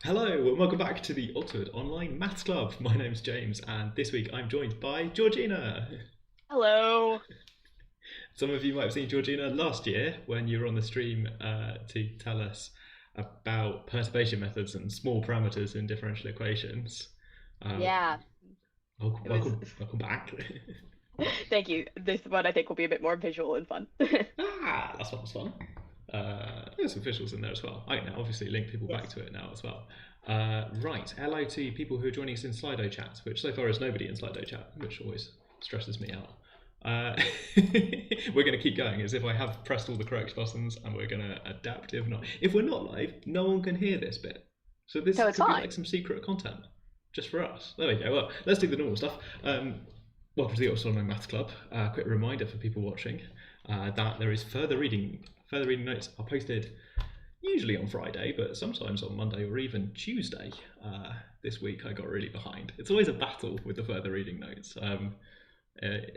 Hello and welcome back to the Oxford Online Maths Club. My name's James and this week I'm joined by Georgina. Hello. Some of you might have seen Georgina last year when you were on the stream to tell us about perturbation methods and small parameters in differential equations. Uh, Yeah, it was. welcome back. Thank you. This one I think will be a bit more visual and fun. That's what was fun. There's some visuals in there as well. I can obviously link people back Yes. to it now as well. Right, hello to people who are joining us in Slido chat, which so far is nobody in Slido chat, which always stresses me out. We're going to keep going as if I have pressed all the correct buttons and we're going to adapt. If we're not live, no one can hear this bit. So this So it's could be fine. like some secret content just for us. There we go. Well, let's do the normal stuff. Welcome to the Oxford Online Maths Club. Quick reminder for people watching that there is further reading notes are posted usually on Friday, but sometimes on Monday or even Tuesday. This week I got really behind. It's always a battle with the further reading notes.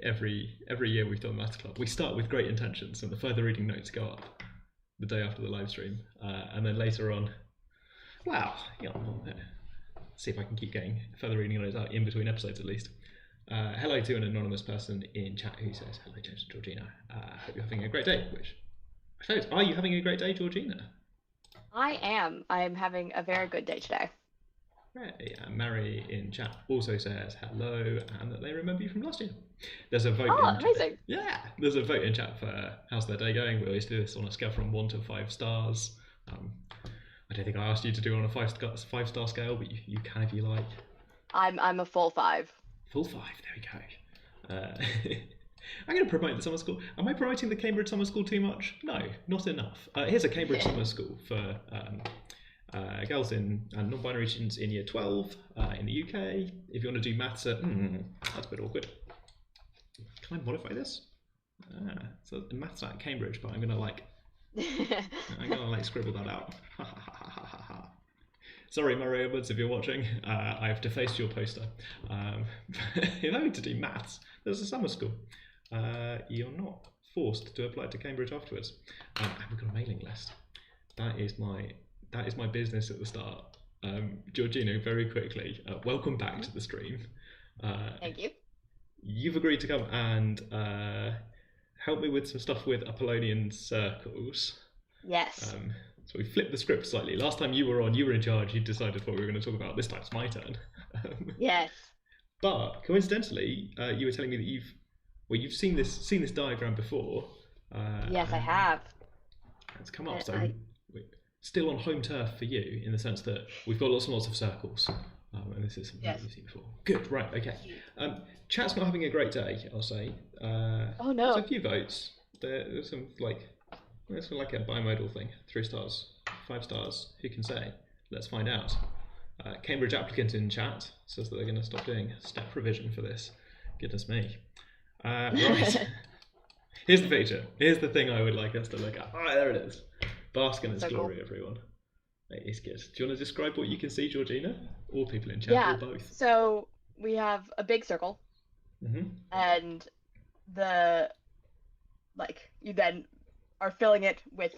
Every year we've done Maths Club, we start with great intentions and the further reading notes go up the day after the live stream, and then later on, see if I can keep getting further reading notes out in between episodes at least. Hello to an anonymous person in chat who says, hello James and Georgina, hope you're having a great day, which I suppose, are you having a great day, Georgina? I am. I am having a very good day today. Right, Mary in chat also says hello and that they remember you from last year. There's a vote in Amazing. chat. Yeah, there's a vote in chat for how's their day going. We always do this on a scale from 1 to 5 stars. I don't think I asked you to do it on a five-star scale, but you can if you like. I'm a full 5. Full 5, there we go. I'm going to promote the summer school. Am I promoting the Cambridge Summer School too much? No, not enough. Here's a Cambridge Summer School for girls and non-binary students in year 12 in the UK. If you want to do maths at... that's a bit awkward. Can I modify this? So maths at Cambridge, but I'm going to scribble that out. Sorry, Murray Edwards, if you're watching, I have defaced your poster. If I need to do maths, there's a summer school. You're not forced to apply to Cambridge afterwards. And we've got a mailing list. That is my business at the start. Georgina, very quickly, welcome back to the stream. Thank you. You've agreed to come and help me with some stuff with Apollonian circles. Yes. So we flipped the script slightly. Last time you were on, you were in charge. You decided what we were going to talk about. This time it's my turn. Yes. But coincidentally, you were telling me that you've seen this diagram before. Yes, I have. It's come up. So we're still on home turf for you in the sense that we've got lots and lots of circles. And this is something you've seen before. Good, right, okay. Chat's not having a great day, I'll say. Oh no. There's a few votes. There's some it's like a bimodal thing. 3 stars, 5 stars. Who can say? Let's find out. Cambridge applicant in chat says that they're going to stop doing step revision for this. Goodness me. Right. Here's the feature. Here's the thing I would like us to look at. Alright, there it is. Bask in its glory, everyone. It's good. Do you want to describe what you can see, Georgina? Or people in chat, Yeah. or both? So we have a big circle, and you then are filling it with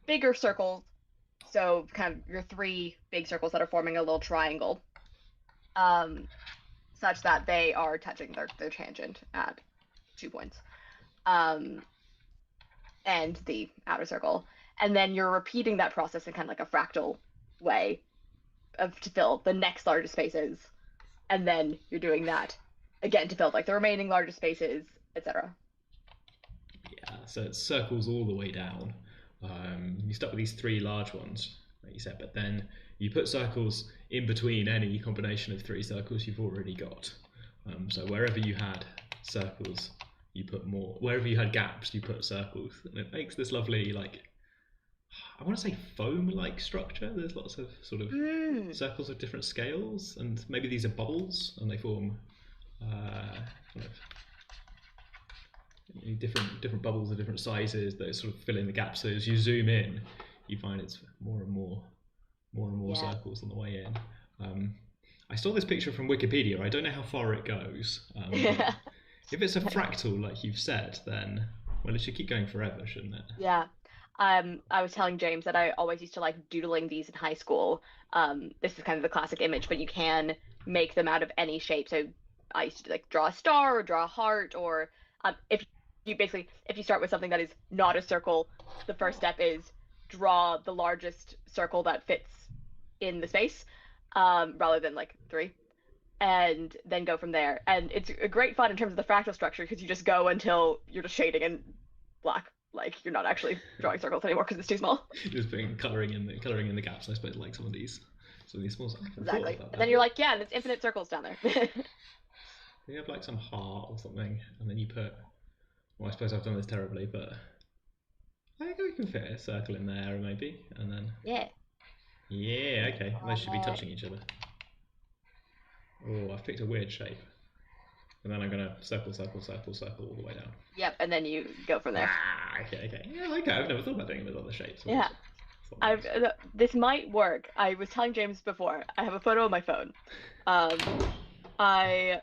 bigger circles. So kind of your 3 big circles that are forming a little triangle, such that they are touching their tangent at 2 points, and the outer circle. And then you're repeating that process in kind of like a fractal way to fill the next largest spaces, and then you're doing that again to fill like the remaining largest spaces, etc. Yeah, so it's circles all the way down. You start with these 3 large ones, like you said, but then you put circles in between any combination of 3 circles you've already got. So wherever you had circles, you put more. Wherever you had gaps, you put circles, and it makes this lovely, I want to say foam-like structure. There's lots of sort of circles of different scales, and maybe these are bubbles, and they form kind of different bubbles of different sizes that sort of fill in the gaps. So as you zoom in, you find it's more and more circles on the way in. I saw this picture from Wikipedia. I don't know how far it goes. If it's a fractal, like you've said, then it should keep going forever, shouldn't it? Yeah. I was telling James that I always used to like doodling these in high school. This is kind of the classic image, but you can make them out of any shape. So I used to like draw a star or draw a heart, or if you start with something that is not a circle, the first step is draw the largest circle that fits in the space, rather than like three, and then go from there. And it's a great fun in terms of the fractal structure because you just go until you're just shading in black. Like you're not actually drawing circles anymore because it's too small. Just putting colouring in the gaps, I suppose, like some of these small. Exactly. And then you're like, yeah, and it's infinite circles down there. You have like some heart or something, and then you put. Well, I suppose I've done this terribly, but I think we can fit a circle in there, maybe, and then. Yeah. Yeah. Okay. Those should be touching each other. Oh, I've picked a weird shape. And then I'm going to circle all the way down. Yep, and then you go from there. Okay. Yeah, okay. I've never thought about doing it with other shapes. Yeah. This might work. I was telling James before, I have a photo on my phone. I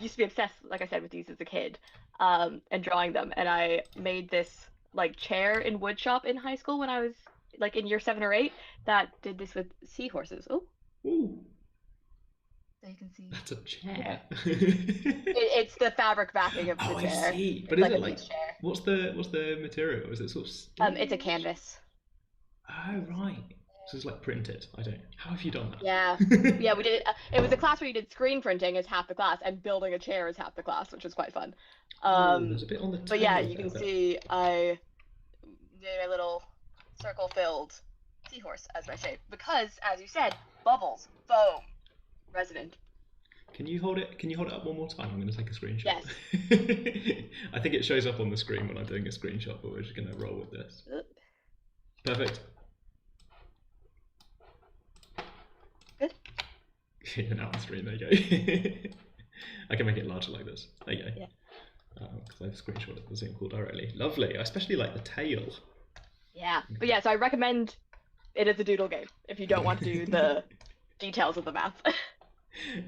used to be obsessed, like I said, with these as a kid, and drawing them. And I made this like chair in wood shop in high school when I was like in year 7 or 8 that did this with seahorses. Oh. Ooh. So you can see. That's a chair. It's the fabric backing of the chair. I see. But it's is it like chair. What's the material? Is it sort of it's a canvas. Oh right. So it's like printed. How have you done that? Yeah. Yeah, we did it. It was a class where you did screen printing as half the class and building a chair as half the class, which was quite fun. There's a bit on the but yeah, you can see I did a little circle-filled seahorse as my shape because, as you said, bubbles, foam, resonant. Can you hold it up one more time? I'm going to take a screenshot. Yes. I think it shows up on the screen when I'm doing a screenshot, but we're just going to roll with this. Perfect. Good. You're now on the screen. There you go. I can make it larger like this. There you go. Yeah. Because I've screenshotted the Zoom call directly. Lovely. I especially like the tail. Yeah. But yeah, so I recommend it as a doodle game if you don't want to do the details of the math.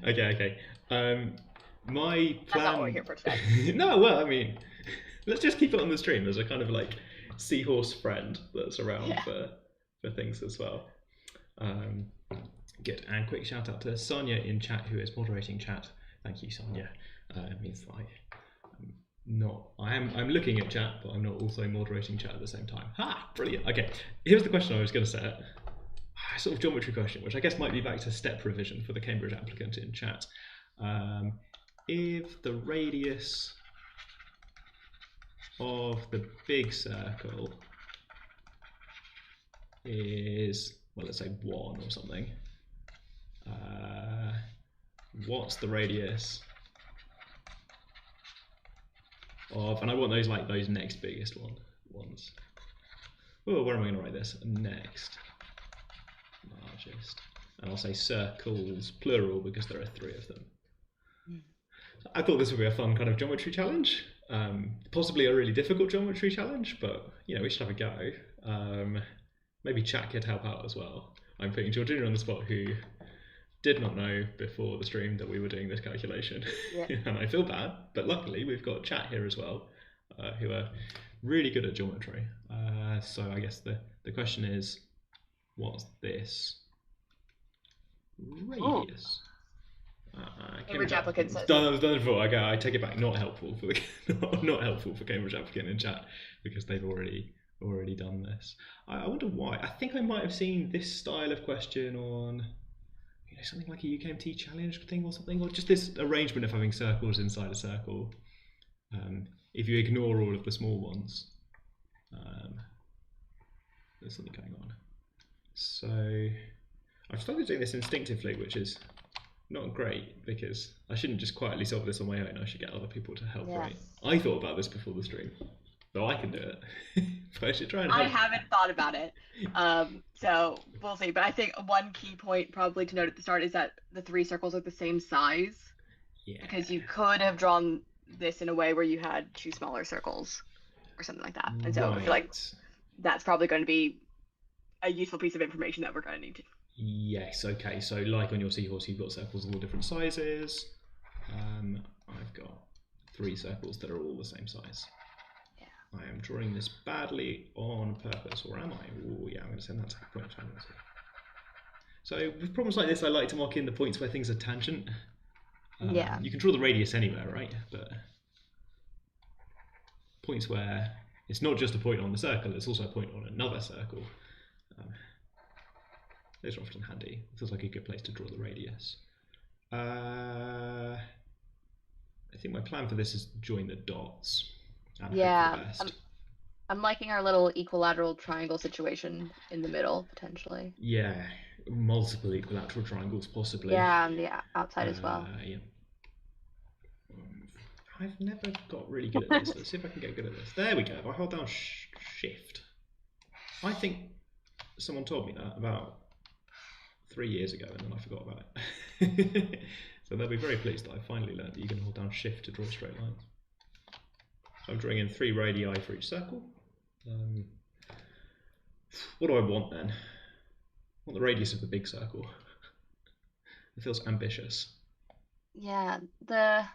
Okay. My plan. That's not what we're here for today. No, well, I mean, let's just keep it on the stream as a kind of like seahorse friend that's around for things as well. Good. And quick shout out to Sonia in chat who is moderating chat. Thank you, Sonia. It means like I'm looking at chat, but I'm not also moderating chat at the same time. Brilliant. Okay, here's the question I was going to set. Sort of geometry question, which I guess might be back to step revision for the Cambridge applicant in chat. If the radius of the big circle is, well, let's say 1 or something, what's the radius of, and I want those like those next biggest ones. Oh, where am I going to write this? Next largest, and I'll say circles plural because there are 3 of them. I thought this would be a fun kind of geometry challenge, possibly a really difficult geometry challenge, but we should have a go. Maybe chat could help out as well. I'm putting Georgina on the spot, who did not know before the stream that we were doing this calculation. And I feel bad, but luckily we've got chat here as well, who are really good at geometry. So I guess the question is, what's this radius? Cambridge applicant says. Done before. Okay, I take it back. Not helpful for not helpful for Cambridge applicant in chat because they've already done this. I wonder why. I think I might have seen this style of question on something like a UKMT challenge thing or something, or just this arrangement of having circles inside a circle. If you ignore all of the small ones, there's something going on. So I've started doing this instinctively, which is not great because I shouldn't just quietly solve this on my own. I should get other people to help. Right? I thought about this before the stream, though I can do it. But I should try and help. I haven't thought about it, so we'll see. But I think one key point probably to note at the start is that the 3 circles are the same size. Yeah. Because you could have drawn this in a way where you had 2 smaller circles or something like that. And so I feel like that's probably going to be a useful piece of information that we're going to need to. Yes, okay, so like on your seahorse, you've got circles of all different sizes. I've got 3 circles that are all the same size. I am drawing this badly on purpose, or am I? Oh yeah, I'm going to send that to the point of time. So with problems like this, I like to mark in the points where things are tangent. Yeah. You can draw the radius anywhere, right? But points where it's not just a point on the circle, it's also a point on another circle. Those are often handy. It feels like a good place to draw the radius. I think my plan for this is join the dots. And Yeah. hope for the best. I'm liking our little equilateral triangle situation in the middle, potentially. Yeah, multiple equilateral triangles possibly. Yeah, on the outside as well. Yeah. I've never got really good at this. Let's see if I can get good at this. There we go. If I hold down shift. I think someone told me that about 3 years ago, and then I forgot about it. So they'll be very pleased that I finally learned that you can hold down shift to draw straight lines. So I'm drawing in 3 radii for each circle. What do I want then? I want the radius of the big circle. It feels ambitious. Yeah, That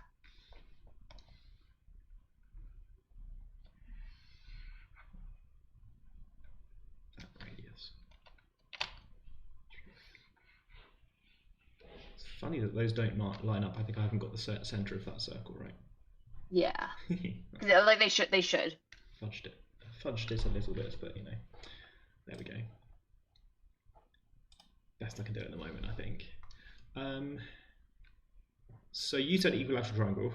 radius. It's funny that those don't line up. I think I haven't got the center of that circle right. Yeah. Like they should. Fudged it a little bit, but you know, there we go. Best I can do at the moment, I think. So you said equilateral triangle.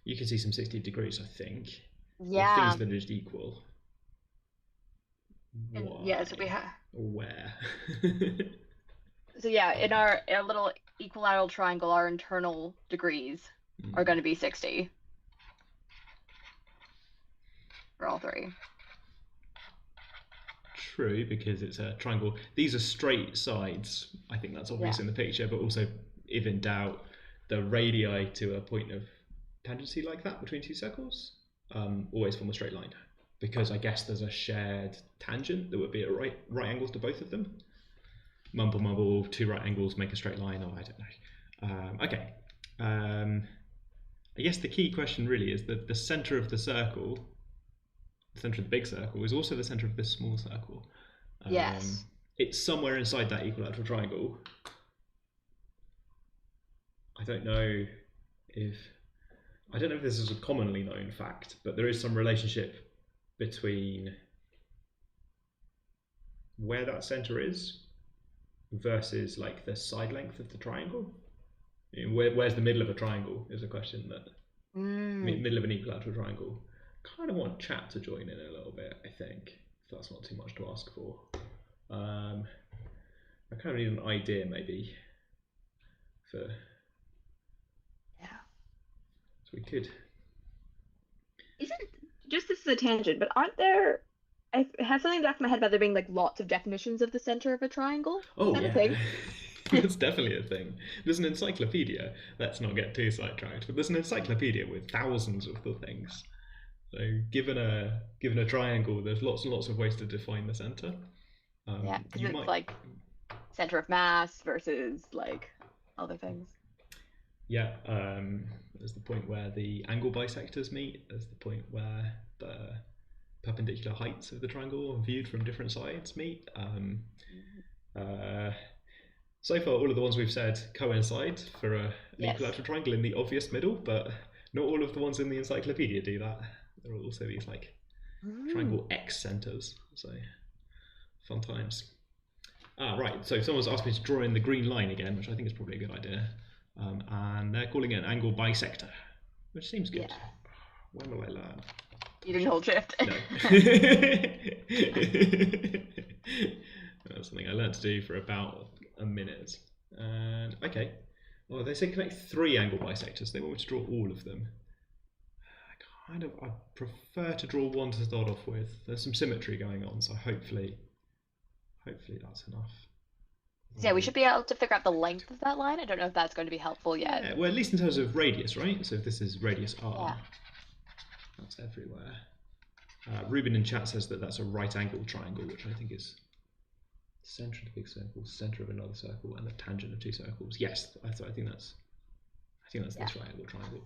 You can see some 60 degrees, I think. Yeah. Or things that are just equal. Yeah, so we have. Where? So yeah, in our little equilateral triangle, our internal degrees are going to be 60 for all 3. True, because it's a triangle. These are straight sides. I think that's obvious in the picture, but also, if in doubt, the radii to a point of tangency like that between 2 circles always form a straight line, because I guess there's a shared tangent that would be at right angles to both of them. Mumble mumble, 2 right angles make a straight line. Oh, I don't know. Okay. I guess the key question really is that the center of the circle, the center of the big circle, is also the center of this small circle. Yes. It's somewhere inside that equilateral triangle. I don't know if this is a commonly known fact, but there is some relationship between where that center is versus like the side length of the triangle. Where's the middle of a triangle is a question that middle of an equilateral triangle. Kind of want chat to join in a little bit, I think, if that's not too much to ask for. I kind of need an idea maybe for. Yeah. So we could. Isn't just this is a tangent, but aren't there? I have something back in my head about there being like lots of definitions of the center of a triangle. Oh, is that yeah. a thing? It's definitely a thing. There's an encyclopedia. Let's not get too sidetracked, but there's an encyclopedia with thousands of the things. So given a triangle, there's lots and lots of ways to define the center. Yeah, because it's like center of mass versus like other things. Yeah, there's the point where the angle bisectors meet. There's the point where the perpendicular heights of the triangle viewed from different sides meet. So far, all of the ones we've said coincide for an equilateral triangle in the obvious middle, but not all of the ones in the encyclopedia do that. There are also these like triangle X centers, so fun times. Right, so someone's asked me to draw in the green line again, which I think is probably a good idea. And they're calling it an angle bisector, which seems good. Yeah. When will I learn? You didn't hold shift. No. That's something I learned to do for about a minute. And okay. Well, they say connect 3 angle bisectors. They want me to draw all of them. I prefer to draw one to start off with. There's some symmetry going on, so hopefully that's enough. Yeah, we should be able to figure out the length of that line. I don't know if that's going to be helpful yet. Yeah, well, at least in terms of radius, right? So if this is radius r, yeah. That's everywhere. Ruben in chat says that that's a right angle triangle, which I think is center of the big circle, center of another circle, and the tangent of 2 circles. Yes, I think that's this right angle triangle.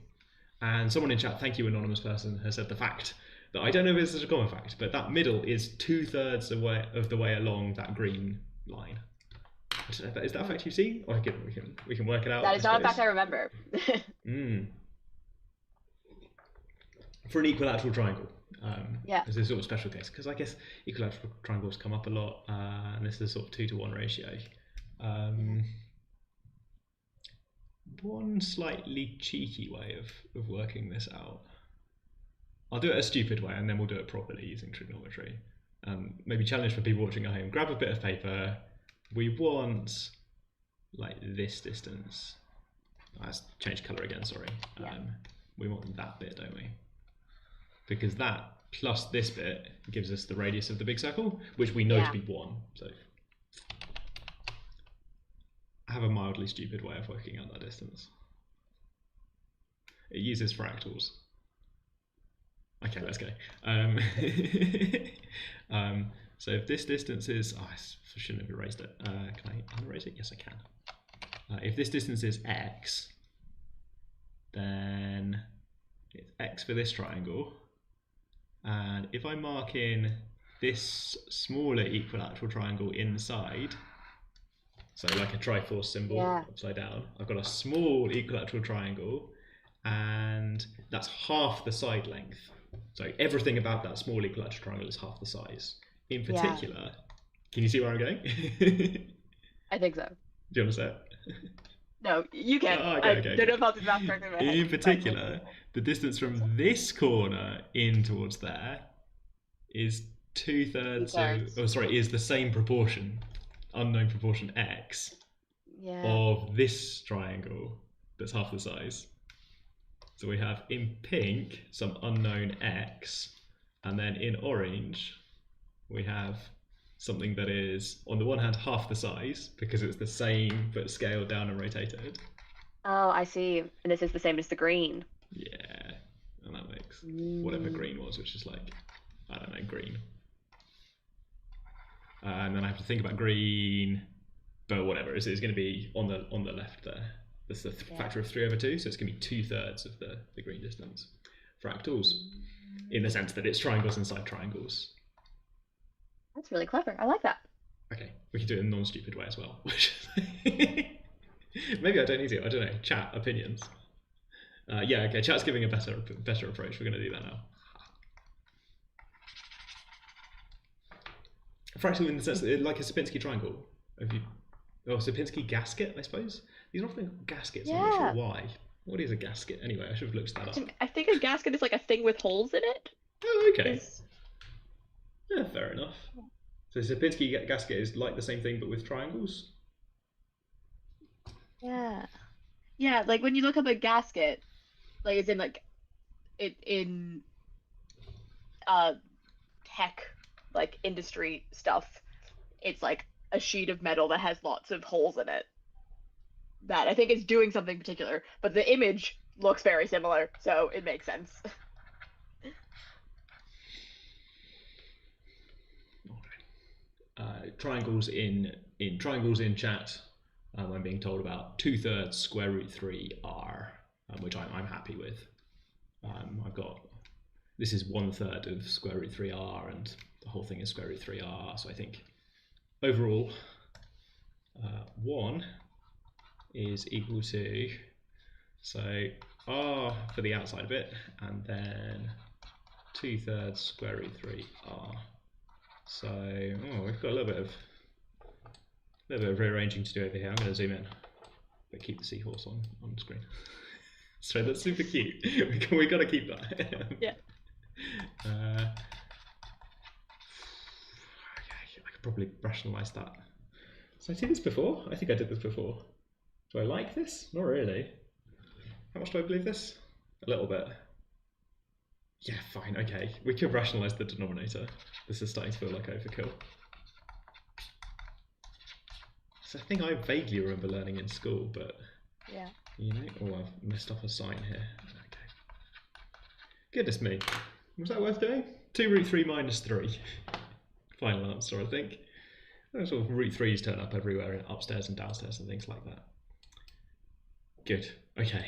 And someone in chat, thank you, anonymous person, has said the fact That I don't know if this is a common fact, but that middle is 2/3 of the way along that green line. Is that a fact you've seen? Or we can work it out. That is not a fact I remember. For an equilateral triangle. Yeah. This is sort of special case, because I guess equilateral triangles come up a lot, and this is sort of 2-to-1 ratio. One slightly cheeky way of working this out. I'll do it a stupid way, and then we'll do it properly using trigonometry. Maybe challenge for people watching at home. Grab a bit of paper. We want like this distance. Let's change colour again, sorry. Yeah. We want that bit, don't we? Because that plus this bit gives us the radius of the big circle, which we know to be 1. So I have a mildly stupid way of working out that distance. It uses fractals. Okay, let's go. So if this distance is, I shouldn't have erased it. Can I unerase it? Yes, I can. If this distance is x, then it's x for this triangle. And if I mark in this smaller equilateral triangle inside, so like a triforce symbol upside down, I've got a small equilateral triangle, and that's half the side length. So everything about that small equilateral triangle is half the size. In particular, can you see where I'm going? I think so. Do you want to say it? No, you can. Okay. I don't know if I'll do the math correctly in my head. In particular, the distance from this corner in towards there is 2/3 is the same proportion, unknown proportion x, of this triangle that's half the size. So we have in pink some unknown x, and then in orange we have something that is, on the one hand, half the size, because it's the same but scaled down and rotated. Oh, I see. And this is the same as the green. Yeah, and that makes whatever green was, which is like, I don't know, green. And then I have to think about green, but whatever, it's going to be on the left there. That's the factor of 3/2, so it's going to be 2/3 of the green distance. Fractals, in the sense that it's triangles inside triangles. That's really clever. I like that. Okay, we can do it in a non-stupid way as well. Maybe I don't need to. I don't know. Chat opinions. Yeah, okay. Chat's giving a better approach. We're going to do that now. A fractal in the sense that, like a Sierpinski triangle. Sierpinski gasket, I suppose. These are often gaskets. I'm not sure why. What is a gasket? Anyway, I should have looked that up. I think a gasket is like a thing with holes in it. Oh, okay. Yeah, fair enough. So Sierpinski gasket is like the same thing but with triangles? Yeah. Yeah, like when you look up a gasket, like it's in like in tech, like industry stuff, it's like a sheet of metal that has lots of holes in it. That I think is doing something particular, but the image looks very similar, so it makes sense. Triangles in chat, I'm being told about 2/3 square root 3r, which I'm happy with. I've got, this is 1/3 of square root 3r, and the whole thing is square root 3r. So I think overall, 1 is equal to, so r for the outside bit, and then 2/3 square root 3r. So we've got a little bit of rearranging to do over here. I'm going to zoom in, but keep the seahorse on screen. So that's super cute. We got to keep that. Yeah. I could probably rationalise that. So I did this before. I think I did this before. Do I like this? Not really. How much do I believe this? A little bit. Yeah, fine, okay. We could rationalise the denominator. This is starting to feel like overkill. It's a thing I vaguely remember learning in school, but you know, I've missed off a sign here. Okay. Goodness me. Was that worth doing? 2√3 minus 3. Final answer, I think. Sort of root 3's turn up everywhere, upstairs and downstairs and things like that. Good. Okay.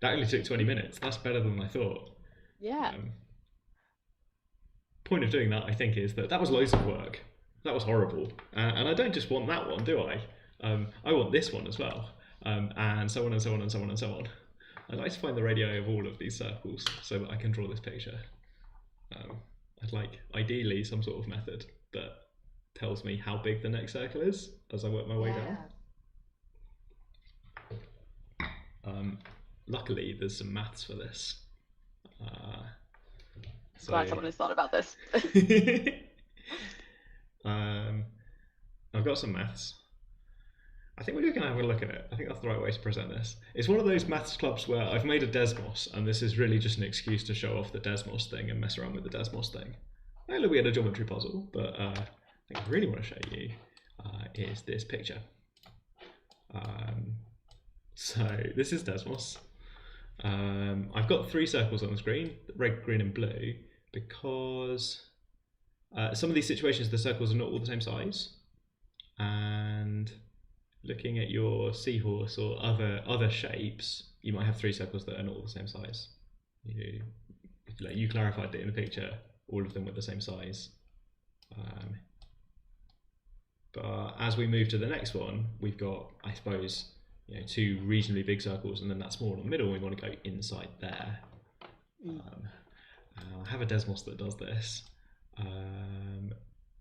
That only took 20 minutes. That's better than I thought. Yeah. Point of doing that, I think, is that was loads of work. That was horrible. And I don't just want that one, do I? I want this one as well. And so on and so on and so on and so on. I'd like to find the radii of all of these circles so that I can draw this picture. I'd like, ideally, some sort of method that tells me how big the next circle is as I work my way down. Luckily, there's some maths for this. Glad someone has thought about this. I've got some maths. I think we're just going to have a look at it. I think that's the right way to present this. It's one of those maths clubs where I've made a Desmos, and this is really just an excuse to show off the Desmos thing and mess around with the Desmos thing. Earlier we had a geometry puzzle, but I think I really want to show you is this picture. So this is Desmos. I've got 3 circles on the screen, red, green and blue, because some of these situations the circles are not all the same size, and looking at your seahorse or other shapes, you might have 3 circles that are not all the same size. You clarified that in the picture, all of them were the same size. But as we move to the next one, we've got, I suppose, 2 reasonably big circles, and then that small in the middle, we want to go inside there. I have a Desmos that does this.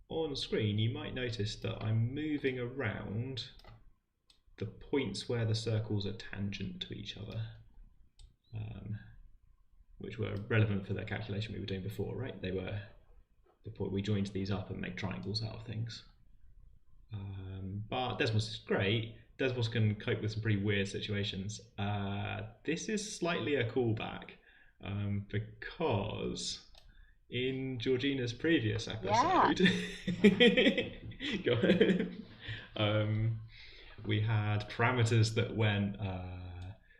On screen, you might notice that I'm moving around the points where the circles are tangent to each other, which were relevant for the calculation we were doing before, right? They were the point we joined these up and make triangles out of things. But Desmos is great. Desmos can cope with some pretty weird situations. This is slightly a callback because in Georgina's previous episode, we had parameters that went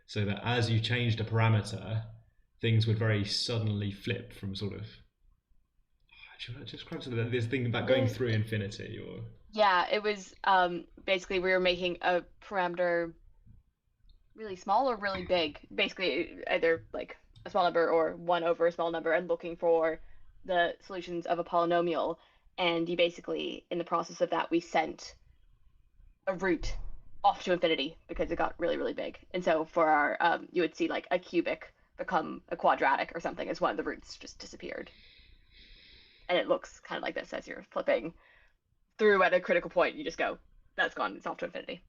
so that as you changed a parameter, things would very suddenly flip from sort of. Should I describe this thing about going through infinity or? Yeah, it was basically we were making a parameter really small or really big. Basically, either like a small number or 1 over a small number, and looking for the solutions of a polynomial. And you basically, in the process of that, we sent a root off to infinity because it got really, really big. And so for our, you would see like a cubic become a quadratic or something as one of the roots just disappeared. And it looks kind of like this as you're flipping through at a critical point. You just go, that's gone, it's off to infinity.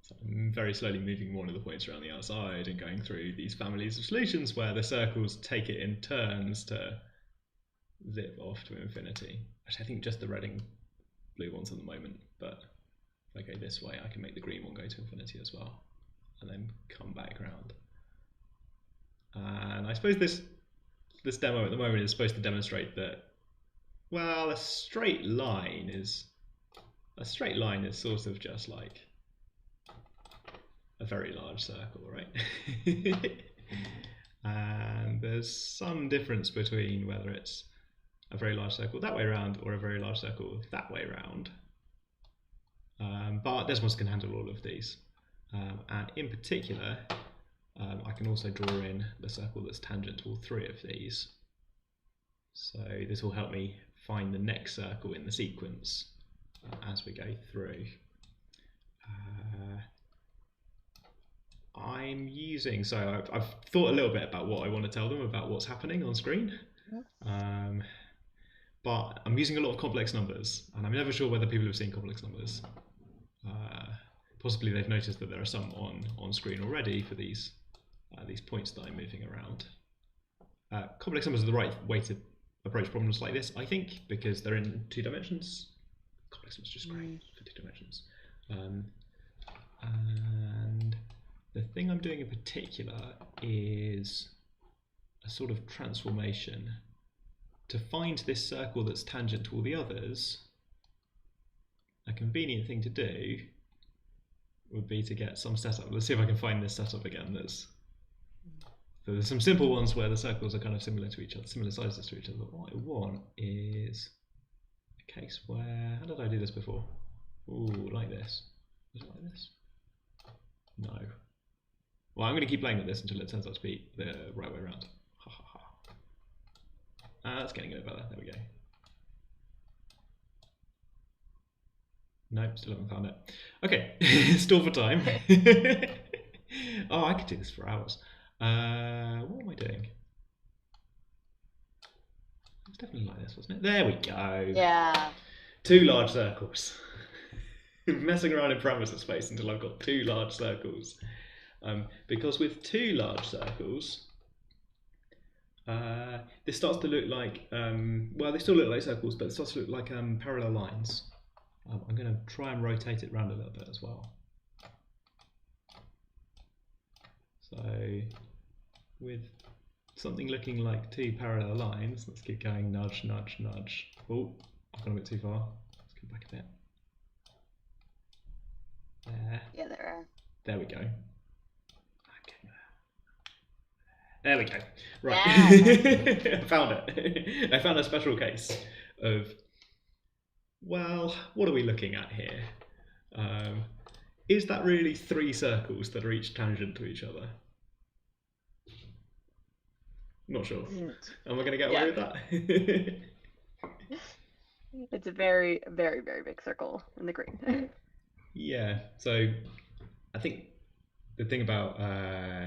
So I'm very slowly moving one of the points around the outside and going through these families of solutions where the circles take it in turns to zip off to infinity. Actually, I think just the red and blue ones at the moment, but if I go this way, I can make the green one go to infinity as well, and then come back around. And I suppose this demo at the moment is supposed to demonstrate that, well, a straight line is sort of just like a very large circle, right? And there's some difference between whether it's a very large circle that way around or a very large circle that way around. But Desmos can handle all of these. And in particular, I can also draw in the circle that's tangent to all 3 of these. So this will help me find the next circle in the sequence as we go through. I'm using, so I've thought a little bit about what I want to tell them about what's happening on screen. But I'm using a lot of complex numbers, and I'm never sure whether people have seen complex numbers. Possibly they've noticed that there are some on screen already for these points that I'm moving around. Complex numbers are the right way to approach problems like this, I think, because they're in 2 dimensions. Complex numbers are just great for 2 dimensions. And the thing I'm doing in particular is a sort of transformation. To find this circle that's tangent to all the others, a convenient thing to do would be to get some setup. Let's see if I can find this setup again. So there's some simple ones where the circles are kind of similar to each other, similar sizes to each other. But what I want is a case where, how did I do this before? Ooh, like this. Was it like this? No. Well, I'm going to keep playing with this until it turns out to be the right way around. Ha ha ha. That's getting a bit better. There we go. Nope, still haven't found it. Okay, still for time. Oh, I could do this for hours. What am I doing? It's definitely like this, wasn't it? There we go. Yeah. 2 large circles. Messing around in parameter space until I've got 2 large circles. Because with 2 large circles, this starts to look like, well, they still look like circles, but it starts to look like parallel lines. I'm going to try and rotate it around a little bit as well. So with something looking like 2 parallel lines, let's keep going, nudge, nudge, nudge. Oh, I've gone a bit too far. Let's go back a bit. There. Yeah, there are. There we go. Okay. There we go. Right. Yeah. I found it. I found a special case of, well, what are we looking at here? Is that really 3 circles that are each tangent to each other? Not sure. Am I going to get away with that? It's a very, very, very big circle in the green. Yeah, so I think the thing about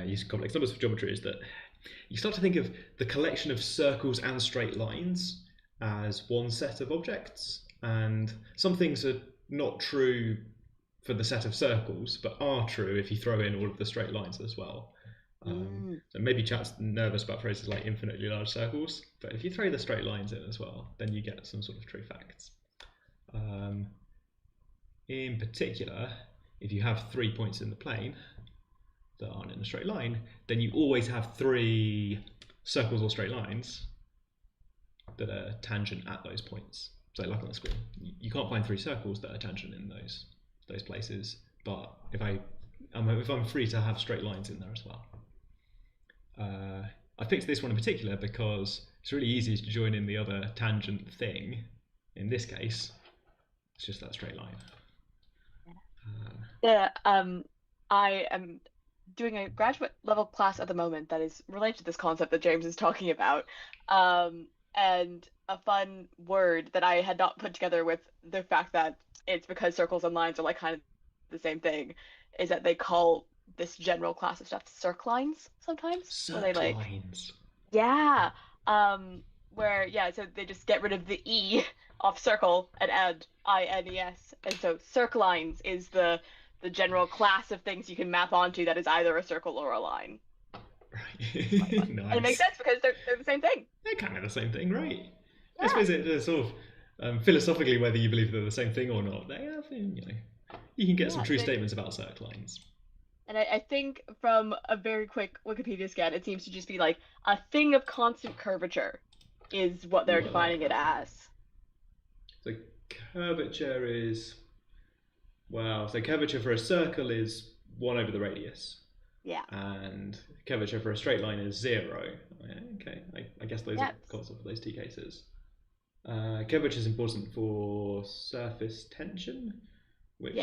using complex numbers for geometry is that you start to think of the collection of circles and straight lines as one set of objects, and some things are not true for the set of circles, but are true if you throw in all of the straight lines as well. So maybe chat's nervous about phrases like infinitely large circles, but if you throw the straight lines in as well, then you get some sort of true facts. In particular, if you have 3 points in the plane that aren't in a straight line, then you always have 3 circles or straight lines that are tangent at those points. So like on the screen, you can't find 3 circles that are tangent in those places, but if I'm free to have straight lines in there as well. I picked this one in particular because it's really easy to join in the other tangent thing. In this case, it's just that straight line. I am doing a graduate level class at the moment that is related to this concept that James is talking about. And a fun word that I had not put together with the fact that it's because circles and lines are like kind of the same thing, is that they call this general class of stuff circlines sometimes. Circlines. Yeah. Where, yeah, so they just get rid of the E off circle and add INES. And so circlines is the general class of things you can map onto that is either a circle or a line. Right. Nice. And it makes sense because they're the same thing. They're kind of the same thing, right? Yeah. I suppose it's sort of philosophically whether you believe they're the same thing or not. They have, you can get some true statements about circlines. And I think from a very quick Wikipedia scan, it seems to just be like a thing of constant curvature is what they're defining it as. So curvature is, well, so curvature for a circle is 1 over the radius. Yeah. And curvature for a straight line is 0. Okay, I guess those are constant for those 2 cases. Curvature is important for surface tension, which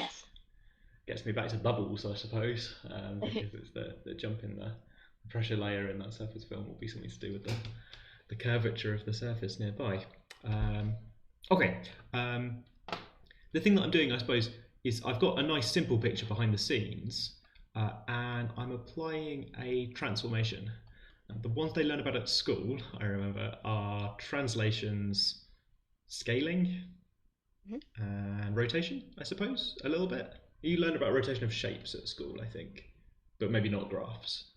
gets me back to bubbles, I suppose, because it's the jump in the pressure layer in that surface film will be something to do with the curvature of the surface nearby. Okay, the thing that I'm doing, I suppose, is I've got a nice simple picture behind the scenes, and I'm applying a transformation. The ones they learn about at school, I remember, are translations, scaling, and rotation, I suppose, a little bit. You learn about rotation of shapes at school, I think, but maybe not graphs.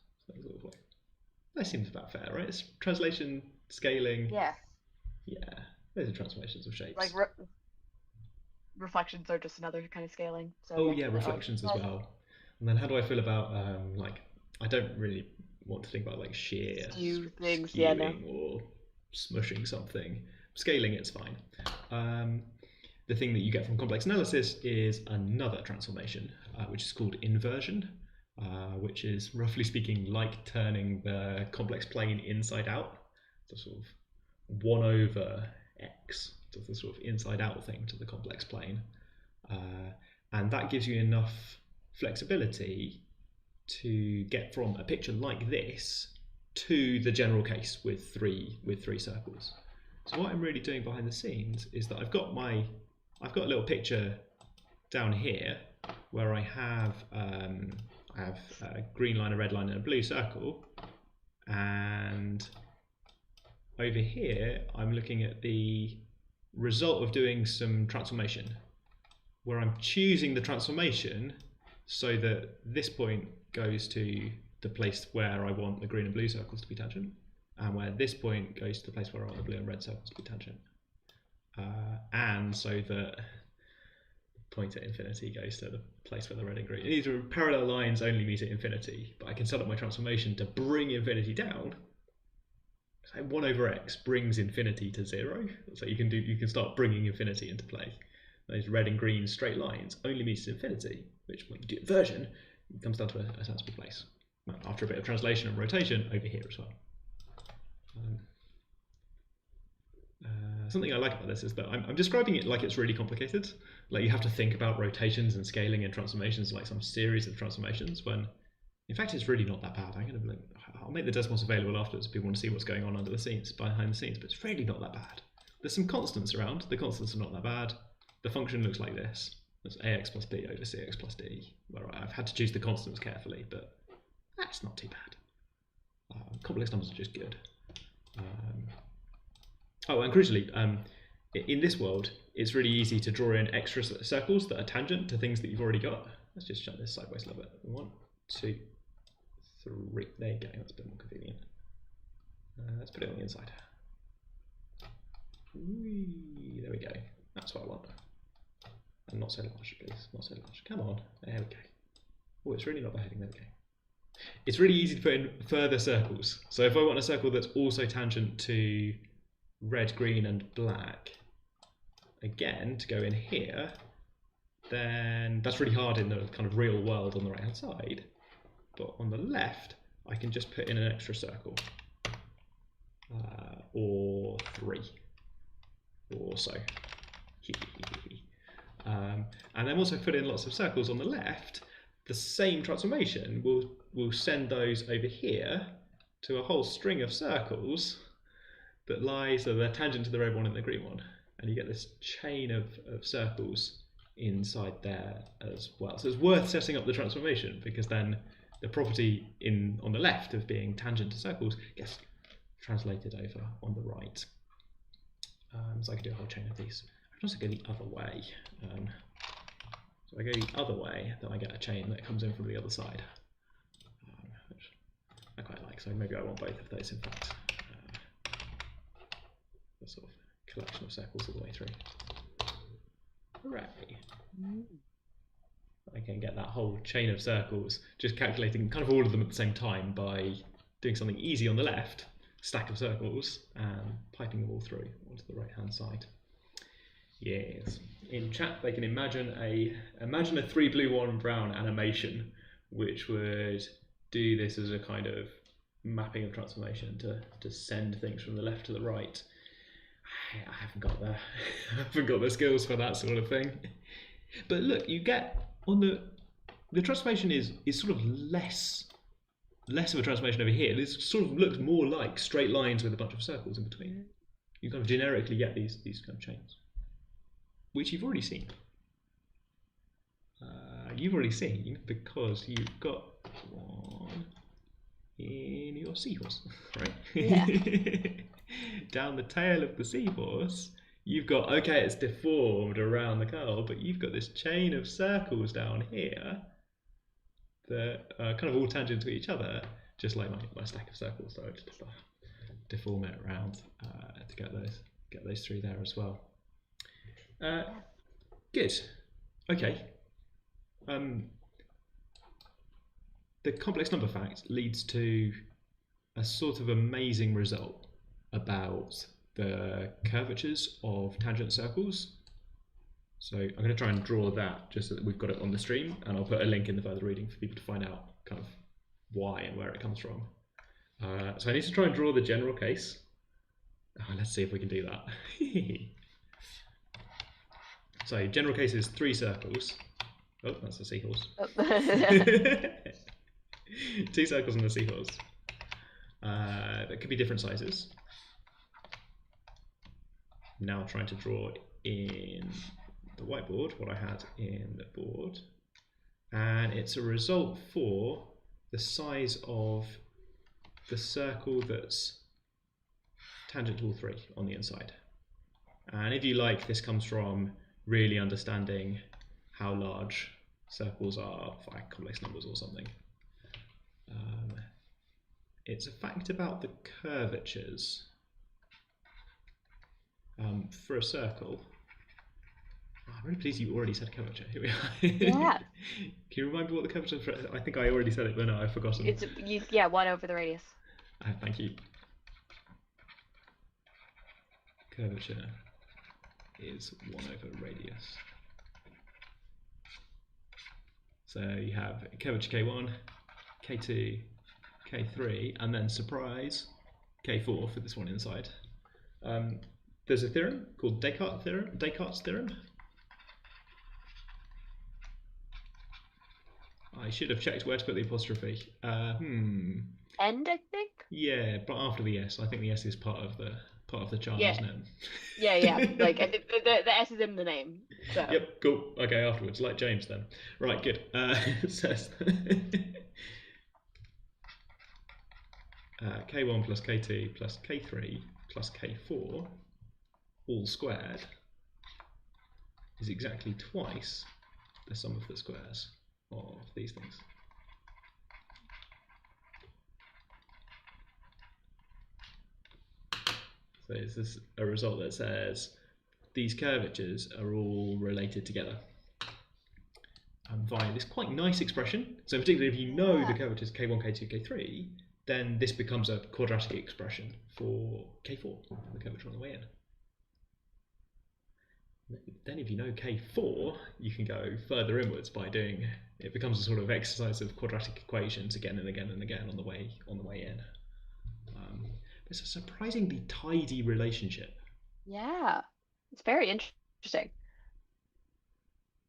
That seems about fair, right? It's translation, scaling. Yeah. Yeah, those are transformations of shapes. Like reflections are just another kind of scaling. So reflections as well. And then how do I feel about I don't really want to think about like shear, skewing, or smushing something. Scaling, it's fine. The thing that you get from complex analysis is another transformation, which is called inversion, which is roughly speaking like turning the complex plane inside out. So sort of 1 over x does the sort of inside out thing to the complex plane. And that gives you enough flexibility to get from a picture like this to the general case with three circles. So what I'm really doing behind the scenes is that I've got a little picture down here where I have a green line, a red line, and a blue circle, and over here I'm looking at the result of doing some transformation, where I'm choosing the transformation so that this point goes to the place where I want the green and blue circles to be tangent, and where this point goes to the place where I want the blue and red circles to be tangent, and so that point at infinity goes to the place where the red and green. These are parallel lines only meet at infinity, but I can set up my transformation to bring infinity down. So 1 over x brings infinity to 0, so you can start bringing infinity into play. Those red and green straight lines only meet at infinity, which when you do inversion, it comes down to a sensible place. After a bit of translation and rotation over here as well. Something I like about this is that I'm describing it like it's really complicated. Like you have to think about rotations and scaling and transformations like some series of transformations, when in fact it's really not that bad. I'll make the decimals available afterwards if people want to see what's going on under the scenes, behind the scenes, but it's really not that bad. There's some constants around. The constants are not that bad. The function looks like this. It's ax plus b over cx plus d, where I've had to choose the constants carefully, but that's not too bad. Complex numbers are just good. Oh, and crucially, in this world, it's really easy to draw in extra circles that are tangent to things that you've already got. Let's just shut this sideways a little bit. 1, 2, 3. There you go. That's a bit more convenient. Let's put it on the inside. Whee, there we go. That's what I want. And not so large, please. Not so large. Come on. There we go. Oh, it's really not the heading. There we go. It's really easy to put in further circles. So if I want a circle that's also tangent to red, green, and black, again, to go in here, then that's really hard in the kind of real world on the right hand side. But on the left, I can just put in an extra circle, or 3, or so. And then also put in lots of circles on the left. The same transformation will send those over here to a whole string of circles that lies, so they're tangent to the red one and the green one, and you get this chain of circles inside there as well. So it's worth setting up the transformation, because then the property on the left of being tangent to circles gets translated over on the right. So I can do a whole chain of these. I can also go the other way. So I go the other way, then I get a chain that comes in from the other side, which I quite like. So maybe I want both of those, in fact. A sort of collection of circles all the way through. Hooray! I can get that whole chain of circles, just calculating kind of all of them at the same time by doing something easy on the left, stack of circles, and piping them all through onto the right hand side. Yes. In chat, they can imagine a 3 blue 1 brown animation, which would do this as a kind of mapping of transformation to send things from the left to the right. I haven't got the skills for that sort of thing. But look, you get on the transformation is sort of less of a transformation over here. This sort of looks more like straight lines with a bunch of circles in between. You kind of generically get these kind of chains, which you've already seen. You've already seen because you've got one in your seahorse, right? Yeah. Down the tail of the seahorse, you've got, okay, it's deformed around the curl, but you've got this chain of circles down here that are kind of all tangent to each other, just like my stack of circles. So I just deform it around to get those through there as well. Good. Okay. The complex number fact leads to a sort of amazing result about the curvatures of tangent circles. So I'm going to try and draw that just so that we've got it on the stream, and I'll put a link in the further reading for people to find out kind of why and where it comes from. So I need to try and draw the general case. Let's see if we can do that. So general case is 3 circles. Oh, that's a seahorse. Oh. 2 circles and a seahorse. That could be different sizes. now trying to draw in the whiteboard what I had in the board, and it's a result for the size of the circle that's tangent to all three on the inside. And if you like, this comes from really understanding how large circles are by complex numbers or something. It's a fact about the curvatures for a circle. Oh, I'm really pleased you already said curvature. Here we are. Yeah. Can you remind me what the curvature is? I think I already said it, but no, I've forgotten. It's 1 over the radius. Thank you. Curvature is 1 over radius. So you have curvature K1, K2, K3, and then surprise, K4 for this one inside. There's a theorem called Descartes' theorem. I should have checked where to put the apostrophe. And I think. Yeah, but after the S. I think the S is part of the charm, Yeah. isn't it? Yeah. Like the S is in the name. So. Yep, cool. Okay, afterwards, like James then. Right, good. It says K1 plus K2 plus K3 plus K4 all squared is exactly twice the sum of the squares of these things. So is this a result that says these curvatures are all related together via this quite nice expression. So particularly if you know the curvatures K1, K2, K3, then this becomes a quadratic expression for K4, the curvature on the way in. Then if you know K4, you can go further inwards by doing, it becomes a sort of exercise of quadratic equations again and again and again on the way in. It's a surprisingly tidy relationship. Yeah, it's very interesting.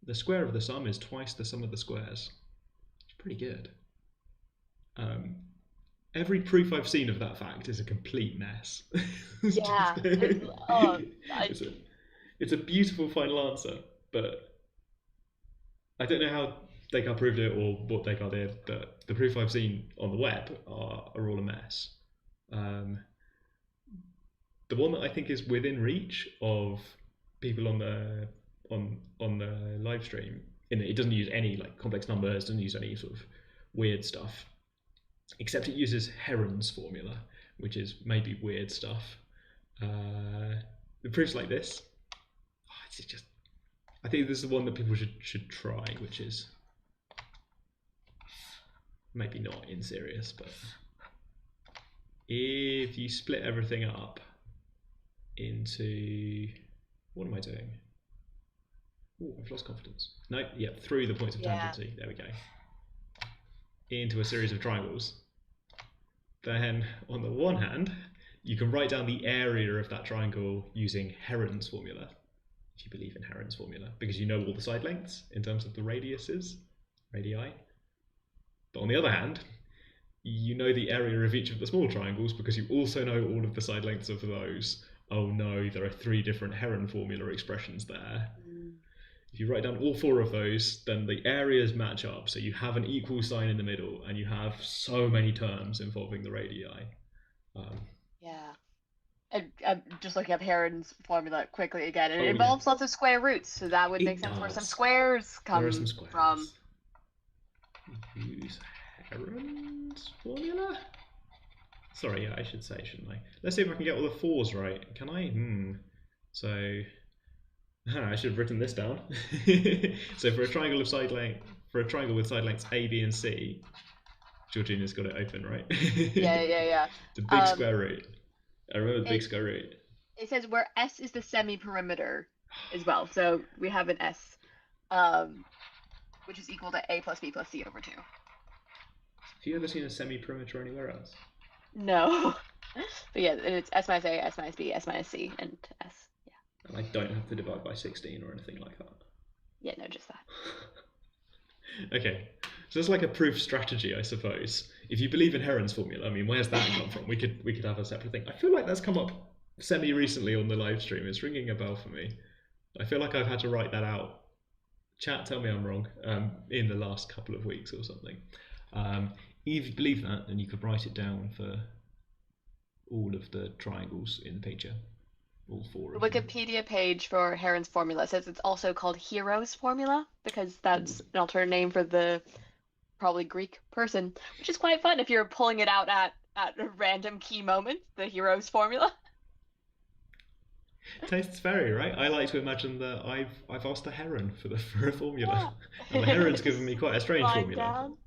The square of the sum is twice the sum of the squares. It's pretty good. Every proof I've seen of that fact is a complete mess. Yeah. It's a beautiful final answer, but I don't know how Descartes proved it or what Descartes did, but the proof I've seen on the web are all a mess. The one that I think is within reach of people on the live stream, in that it doesn't use any like complex numbers, doesn't use any sort of weird stuff, except it uses Heron's formula, which is maybe weird stuff. The proofs like this, it's just, I think this is the one that people should try, which is maybe not in serious, but if you split everything up into, what am I doing? Oh, I've lost confidence. No, yeah, through the points of tangency. There we go. Into a series of triangles. Then, on the one hand, you can write down the area of that triangle using Heron's formula, if you believe in Heron's formula, because you know all the side lengths in terms of the radii. But on the other hand, you know the area of each of the small triangles because you also know all of the side lengths of those. Oh no, there are 3 different Heron formula expressions there. If you write down all 4 of those, then the areas match up, so you have an equal sign in the middle, and you have so many terms involving the radii. I'm just looking up Heron's formula quickly again, and it involves lots of square roots, so that would make sense where some squares come from. Use Heron's formula? Sorry, yeah, I should say, shouldn't I? Let's see if I can get all the 4s right. Can I? So I should have written this down. So for a triangle with side lengths A, B, and C, Georgina's got it open, right? Yeah. The big square root. I remember the big square root. It says where S is the semi-perimeter as well. So we have an S, which is equal to A plus B plus C over 2. Have you ever seen a semi-perimeter anywhere else? No. But yeah, it's S minus A, S minus B, S minus C, and S. Yeah. And I don't have to divide by 16 or anything like that. Yeah, no, just that. Okay, so it's like a proof strategy, I suppose. If you believe in Heron's formula, I mean, where's that come from? We could have a separate thing. I feel like that's come up semi-recently on the live stream. It's ringing a bell for me. I feel like I've had to write that out. Chat, tell me I'm wrong, in the last couple of weeks or something. If you believe that, then you could write it down for all of the triangles in the picture. All four of The them. Wikipedia page for Heron's formula says it's also called Hero's formula because that's an alternate name for the probably Greek person, which is quite fun if you're pulling it out at a random key moment, the Hero's formula. Tastes fairy, right? I like to imagine that I've asked the heron for a formula, Yeah. and the heron's given me quite a strange Flying formula. down.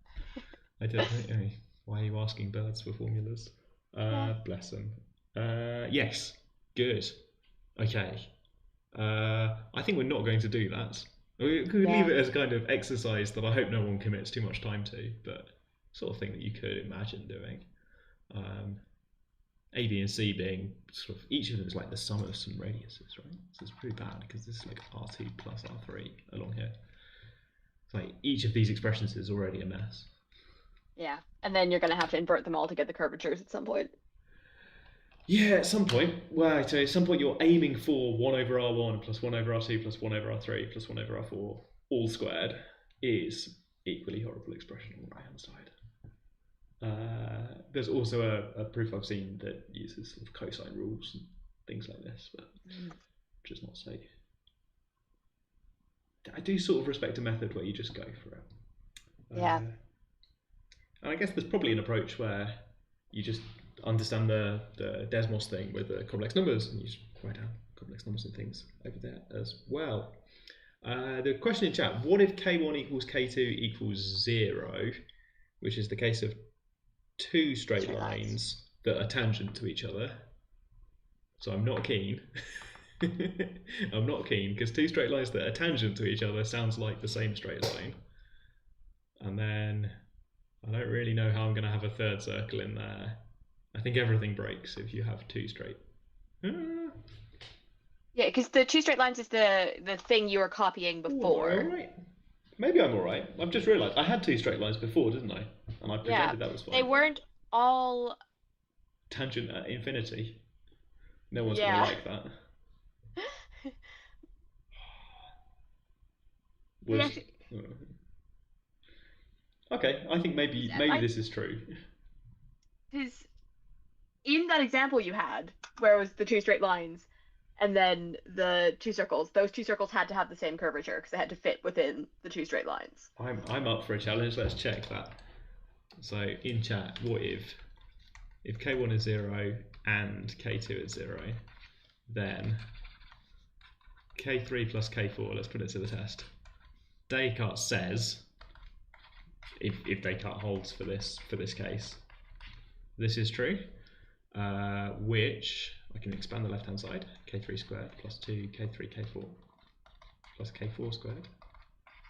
I don't know. Why are you asking birds for formulas? Bless them. Yes, good. Okay. I think we're not going to do that. We could leave it as a kind of exercise that I hope no one commits too much time to, but sort of thing that you could imagine doing. A, B, and C being sort of, each of them is like the sum of some radiuses, right? So it's pretty bad because this is like R2 plus R3 along here. It's like each of these expressions is already a mess. Yeah, and then you're going to have to invert them all to get the curvatures at some point. Yeah, at some point. Well, so at some point you're aiming for 1 over R1 plus 1 over R2 plus 1 over R3 plus 1 over R4 all squared is equally horrible expression on the right hand side. There's also a proof I've seen that uses sort of cosine rules and things like this, but just not safe. I do sort of respect a method where you just go for it. Yeah. And I guess there's probably an approach where you just understand the Desmos thing with the complex numbers and you just write down complex numbers and things over there as well. The question in chat, what if K1 equals K2 equals 0, which is the case of two straight lines that are tangent to each other? So I'm not keen. I'm not keen because two straight lines that are tangent to each other sounds like the same straight line. And then I don't really know how I'm going to have a third circle in there. I think everything breaks if you have two straight. Yeah, because the two straight lines is the thing you were copying before. Am I all right? Maybe I'm all right. I've just realised I had two straight lines before, didn't I? And I pretended that was fine. They weren't all tangent at infinity. No one's going to like that. Okay, I think maybe this is true. Because in that example you had, where it was the two straight lines and then the two circles, those two circles had to have the same curvature because they had to fit within the two straight lines. I'm up for a challenge. Let's check that. So in chat, what if K1 is 0 and K2 is 0, then K3 plus K4, let's put it to the test. Descartes says, if Descartes holds for this case, this is true, which I can expand the left hand side, K3 squared plus 2 K3 K4 plus K4 squared.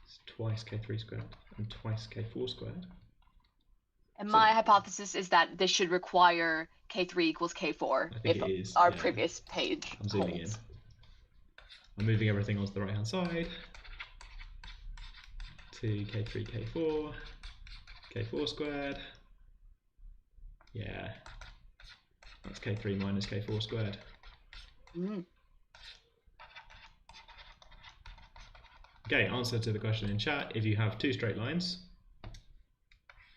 It's twice K3 squared and twice K4 squared. And my hypothesis is that this should require K3 equals K4 if our previous page I'm zooming in. I'm moving everything onto the right hand side. 2 K3 K4 K4 squared. Yeah, that's K3 minus K4 squared. Okay, answer to the question in chat. If you have two straight lines,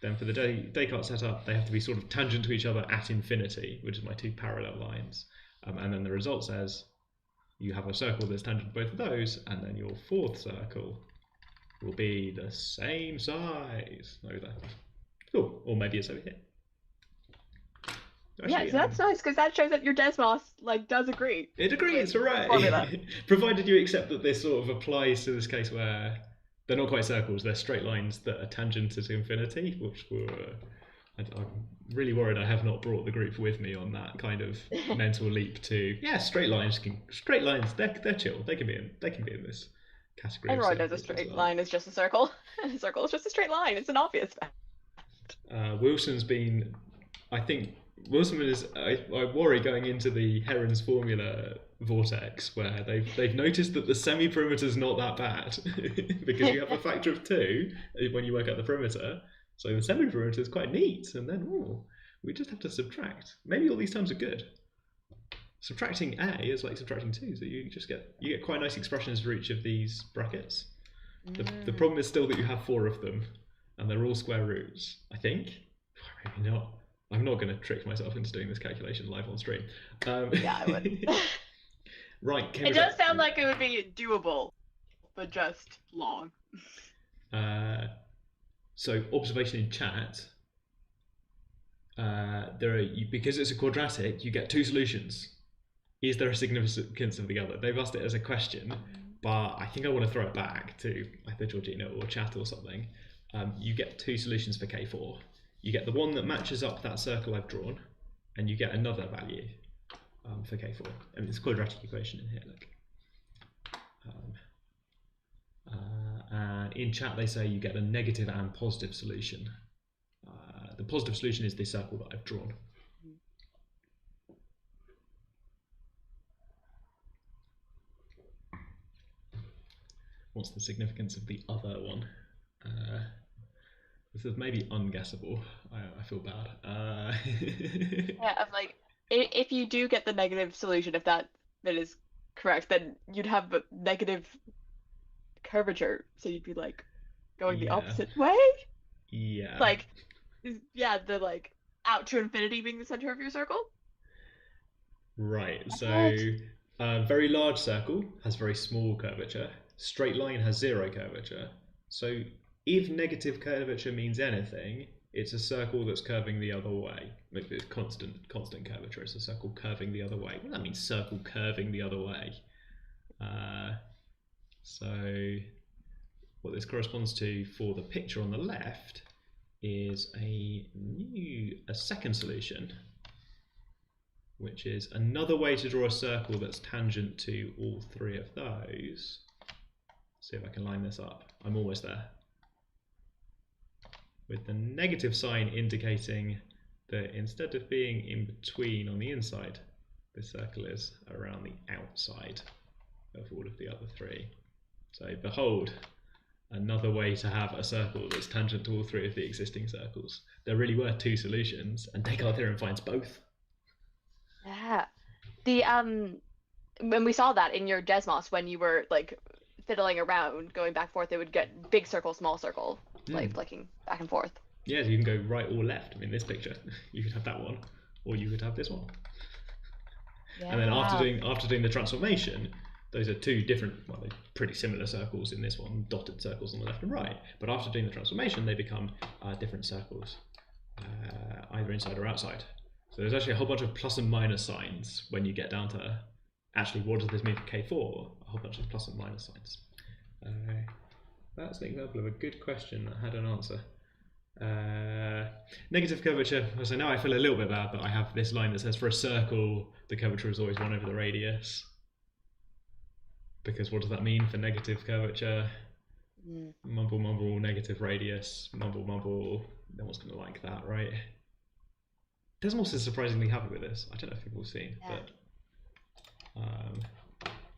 then for the Descartes setup, they have to be sort of tangent to each other at infinity, which is my two parallel lines. And then the result says you have a circle that's tangent to both of those, and then your fourth circle will be the same size over there. Cool. Or maybe it's over here. Actually, so that's nice because that shows that your Desmos does agree. It agrees, hooray! Provided you accept that this sort of applies to this case where they're not quite circles, they're straight lines that are tangent to infinity, which I'm really worried I have not brought the group with me on that kind of mental leap to straight lines, they're chill. They can be in this category. Everyone knows a straight line is just a circle. A circle is just a straight line. It's an obvious fact. Wilson's been, I think Wilson is, I worry going into the Heron's formula vortex where they've noticed that the semi-perimeter's not that bad because you have a factor of 2 when you work out the perimeter, so the semi-perimeter is quite neat, and then we just have to subtract. Maybe all these terms are good. subtracting a is like subtracting 2, so you get quite nice expressions for each of these brackets. The problem is still that you have 4 of them, and they're all square roots, I think. Maybe not. I'm not going to trick myself into doing this calculation live on stream. Yeah, I would. Right. It does sound like it would be doable, but just long. So observation in chat. Because it's a quadratic, you get 2 solutions. Is there a significance of the other? They've asked it as a question, but I think I want to throw it back to either Georgina or chat or something. You get 2 solutions for K4. You get the one that matches up that circle I've drawn, and you get another value for K4. And it's a quadratic equation in here, look. And in chat they say you get a negative and positive solution. The positive solution is this circle that I've drawn. What's the significance of the other one? This is maybe unguessable. I feel bad. Yeah, I'm like, if you do get the negative solution, if that is correct, then you'd have a negative curvature, so you'd be like going the opposite way. Yeah. Like, yeah, the like out to infinity being the center of your circle. Right. So, very large circle has very small curvature. Straight line has 0 curvature. So, if negative curvature means anything, it's a circle that's curving the other way. Maybe it's constant curvature. It's a circle curving the other way. What does that mean, circle curving the other way? So what this corresponds to for the picture on the left is a second solution, which is another way to draw a circle that's tangent to all 3 of those. See if I can line this up. I'm almost there. With the negative sign indicating that instead of being in between on the inside, the circle is around the outside of all of the other 3. So behold, another way to have a circle that's tangent to all 3 of the existing circles. There really were 2 solutions, and Descartes' theorem finds both. Yeah. The when we saw that in your Desmos, when you were like fiddling around, going back and forth, it would get big circle, small circle, like flicking back and forth. Yeah, so you can go right or left. I mean, this picture, you could have that one, or you could have this one. Yeah. And then after doing the transformation, those are 2 different, well, they're pretty similar circles in this one, dotted circles on the left and right. But after doing the transformation, they become different circles, either inside or outside. So there's actually a whole bunch of plus and minus signs when you get down to actually what does this mean for K4? A whole bunch of plus and minus signs. That's an example of a good question that had an answer. Negative curvature. So now I feel a little bit bad that I have this line that says for a circle the curvature is always 1 over the radius. Because what does that mean for negative curvature? Mumble, mumble, negative radius, mumble, mumble. No one's going to like that, right? Desmos is surprisingly happy with this. I don't know if people have seen, but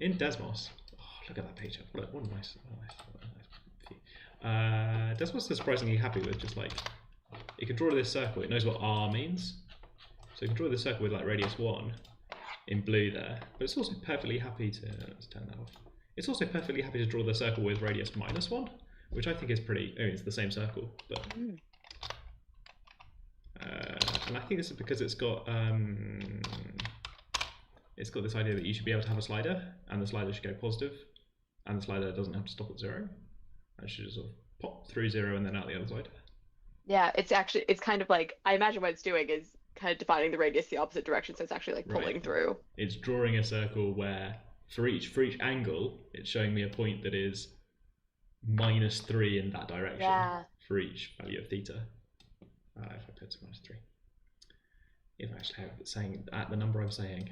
in Desmos, look at that page. What a nice view. Desmos is surprisingly happy with just like, it can draw this circle. It knows what R means. So it can draw this circle with like radius 1 in blue there. But it's also perfectly happy to, let's turn that off. It's also perfectly happy to draw the circle with radius -1, which I think is pretty, it's the same circle, but and I think this is because it's got this idea that you should be able to have a slider, and the slider should go positive, and the slider doesn't have to stop at 0. It should just sort of pop through 0 and then out the other side. Yeah, it's kind of like, I imagine what it's doing is kind of defining the radius the opposite direction, so it's actually like pulling through. It's drawing a circle where for each angle, it's showing me a point that is -3 in that direction for each value of theta. If I put -3, if I actually have it saying at the number I'm saying,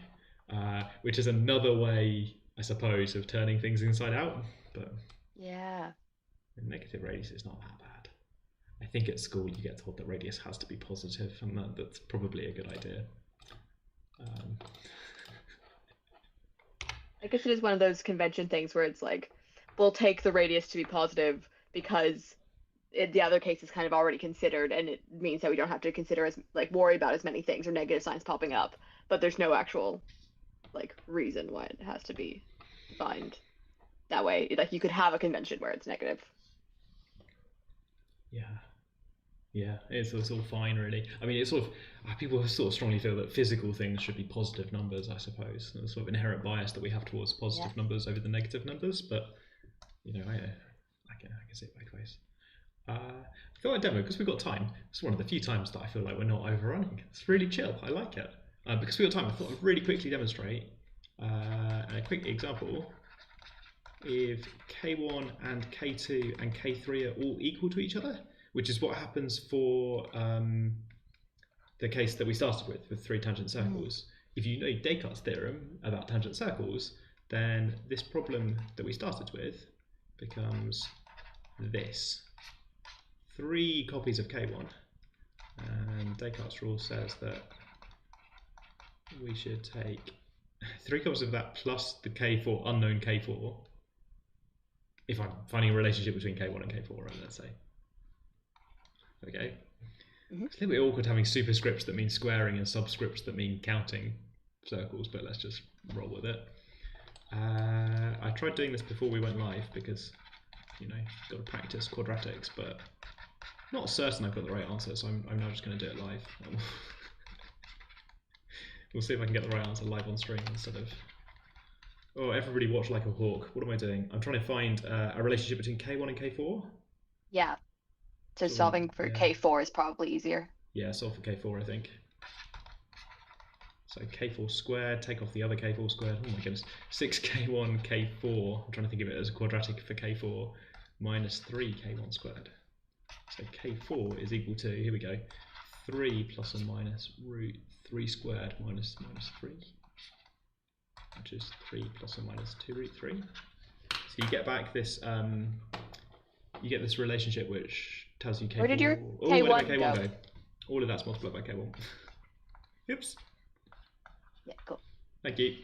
which is another way, I suppose, of turning things inside out. But yeah, the negative radius is not that bad. I think at school you get told that radius has to be positive, and that's probably a good idea. I guess it is one of those convention things where it's like, we'll take the radius to be positive because the other case is kind of already considered, and it means that we don't have to consider worry about as many things or negative signs popping up, but there's no actual like reason why it has to be defined that way. Like you could have a convention where it's negative. Yeah, it's all fine, really. I mean, it's sort of people sort of strongly feel that physical things should be positive numbers. I suppose there's sort of inherent bias that we have towards positive numbers over the negative numbers, but I can see it both ways. I thought I'd demo because we've got time. It's one of the few times that I feel like we're not overrunning. It's really chill. I like it because we've got time. I thought I'd really quickly demonstrate a quick example. If K1 and K2 and K3 are all equal to each other, which is what happens for the case that we started with 3 tangent circles. If you know Descartes' theorem about tangent circles, then this problem that we started with becomes this. 3 copies of K1, and Descartes' rule says that we should take 3 copies of that plus the K4, unknown K4, if I'm finding a relationship between K1 and K4, right, let's say. Okay. It's a little bit awkward having superscripts that mean squaring and subscripts that mean counting circles, but let's just roll with it. I tried doing this before we went live because, got to practice quadratics, but not certain I've got the right answer, so I'm now just going to do it live. We'll see if I can get the right answer live on stream instead of... Oh, everybody watch like a hawk. What am I doing? I'm trying to find a relationship between K1 and K4. Yeah. So solving for K4 is probably easier. Yeah, solve for K4, I think. So K4 squared, take off the other K4 squared. Oh my goodness. 6K1, K4. I'm trying to think of it as a quadratic for K4 minus 3K1 squared. So K4 is equal to, here we go, 3 plus or minus root 3 squared minus 3, which is 3 plus or minus 2 root 3. So you get back this, you get this relationship which tells you K4. Where did your K1 go? All of that's multiplied by K1. Oops. Yeah, cool. Thank you.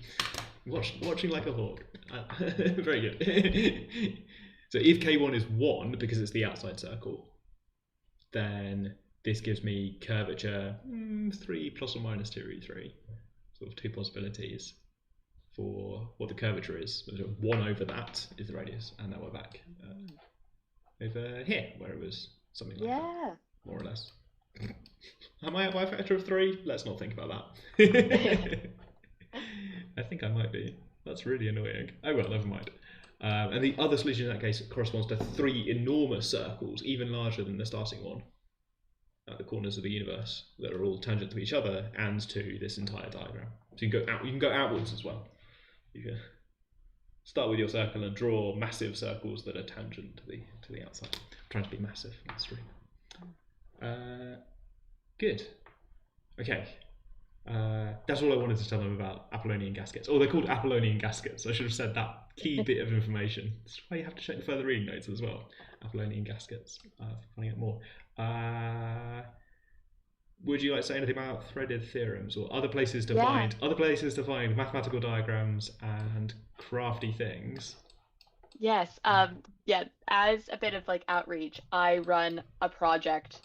Watching like a hawk. Very good. So if K1 is 1, because it's the outside circle, then this gives me curvature 3 plus or minus 2 root 3. Sort of 2 possibilities for what the curvature is. 1 over that is the radius, and now we're back over here, where it was something like that, more or less. Am I by a factor of 3? Let's not think about that. I think I might be. That's really annoying. Oh well, never mind. And the other solution in that case corresponds to 3 enormous circles, even larger than the starting one, at the corners of the universe, that are all tangent to each other and to this entire diagram. So you can go outwards as well. You can start with your circle and draw massive circles that are tangent to the outside. I'm trying to be massive on the stream. Good. Okay. That's all I wanted to tell them about Apollonian gaskets. Oh, they're called Apollonian gaskets. I should have said that key bit of information. That's why you have to check the further reading notes as well. Apollonian gaskets. Finding out more. Would you like to say anything about threaded theorems or other places to find mathematical diagrams and crafty things? Yes. As a bit of like outreach, I run a project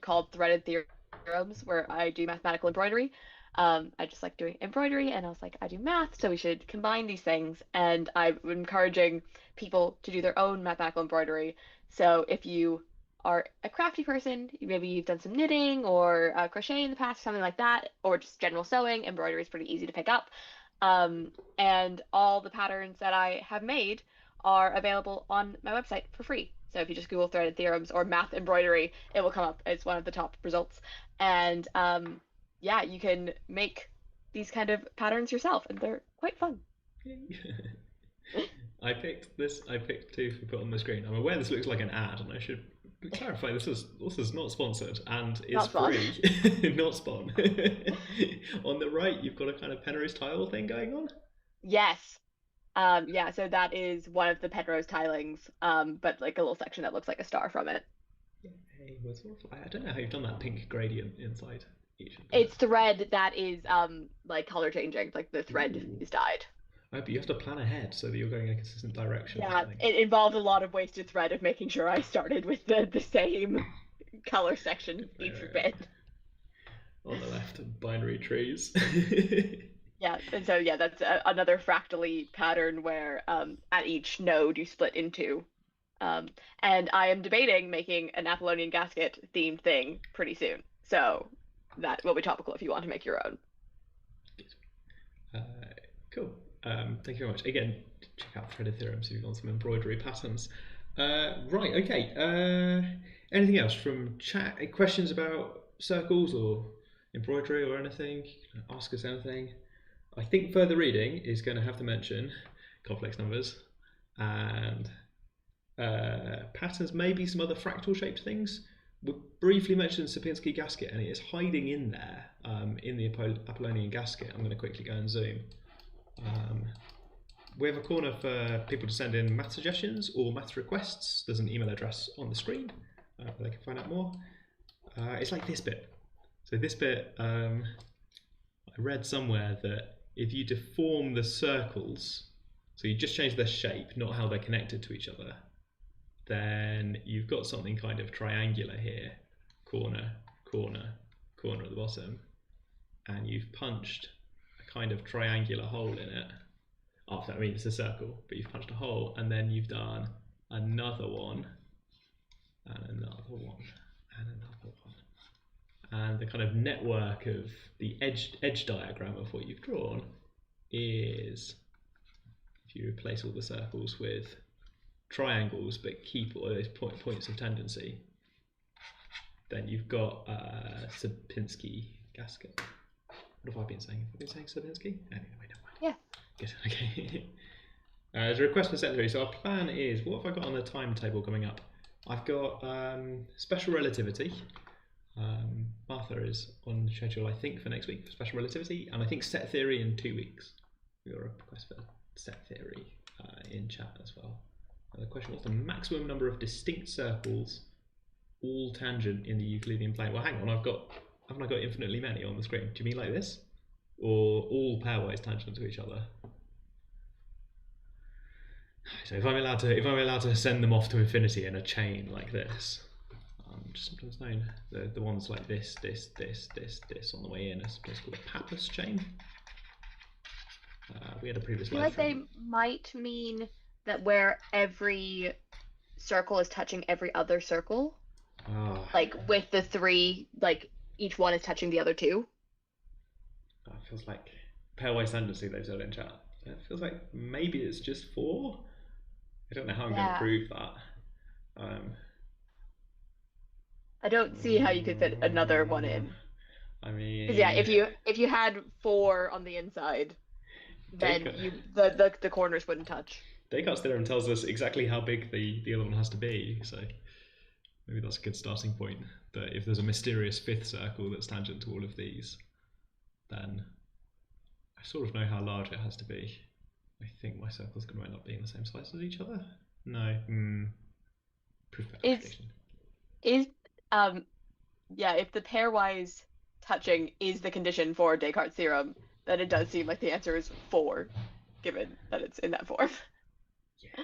called Threaded Theorems where I do mathematical embroidery. I just like doing embroidery, and I was like, I do math, so we should combine these things. And I'm encouraging people to do their own mathematical embroidery. So if you are a crafty person, maybe you've done some knitting or crochet in the past, something like that, or just general sewing, embroidery is pretty easy to pick up. And all the patterns that I have made are available on my website for free. So if you just Google threaded theorems or math embroidery, it will come up as one of the top results. And you can make these kind of patterns yourself, and they're quite fun. I picked 2 for put on the screen. I'm aware this looks like an ad, and I should clarify this is not sponsored and is free. Not spawn. On the right, you've got a kind of Penrose tile thing going on. Yes. So that is one of the Penrose tilings, but like a little section that looks like a star from it. Hey, I don't know how you've done that pink gradient inside each of them. It's thread that is like color changing, like the thread is dyed. Oh, but you have to plan ahead so that you're going in a consistent direction. Yeah, it involved a lot of wasted thread of making sure I started with the same color section each bit. On the left, binary trees. Yeah, and so yeah, that's another fractally pattern where at each node you split into. Um, and I am debating making an Apollonian gasket themed thing pretty soon. So that will be topical if you want to make your own. Uh, cool. Thank you very much. Again, check out threaded theorems if you want some embroidery patterns. Right, okay. Anything else from chat? Questions about circles or embroidery or anything? Ask us anything. I think further reading is going to have to mention complex numbers and patterns, maybe some other fractal shaped things. We briefly mentioned Sierpinski gasket, and it is hiding in there in the Apollonian gasket. I'm going to quickly go and zoom. We have a corner for people to send in math suggestions or math requests. There's an email address on the screen where they can find out more. It's like this bit. So this bit, I read somewhere that if you deform the circles, so you just change their shape, not how they're connected to each other, then you've got something kind of triangular here, corner, corner, corner at the bottom, and you've punched a kind of triangular hole in it. After, I mean, it's a circle, but you've punched a hole, and then you've done another one, and another one, and another one. And the kind of network of the edge diagram of what you've drawn is, if you replace all the circles with triangles but keep all those points of tangency, then you've got Sierpinski gasket. What have I been saying? Have I been saying Sierpinski? Anyway, never mind. Yeah. Good. Okay. There's a request for set theory. So our plan is, what have I got on the timetable coming up? I've got special relativity. Martha is on schedule, I think, for next week for special relativity, and I think set theory in 2 weeks. We got a request for set theory in chat as well. The question: what's the maximum number of distinct circles, all tangent in the Euclidean plane? Well, hang on, haven't I got infinitely many on the screen? Do you mean like this, or all pairwise tangent to each other? So if I'm allowed to send them off to infinity in a chain like this, sometimes known the ones like this on the way in, is called a Pappus chain. We had a previous. I feel like they might mean that where every circle is touching every other circle, like with the three, like each one is touching the other two. That feels like pairwise tangency they've said in chat. Yeah, it feels like maybe it's just 4. I don't know how I'm going to prove that. I don't see how you could fit another one in. I mean, because yeah, if you had 4 on the inside, then the corners wouldn't touch. Descartes' theorem tells us exactly how big the other one has to be, so maybe that's a good starting point. That if there's a mysterious 5th circle that's tangent to all of these, then I sort of know how large it has to be. I think my circle's going to end up being the same size as each other. No. Proof by contradiction. If the pairwise touching is the condition for Descartes' theorem, then it does seem like the answer is 4, given that it's in that form. Yeah.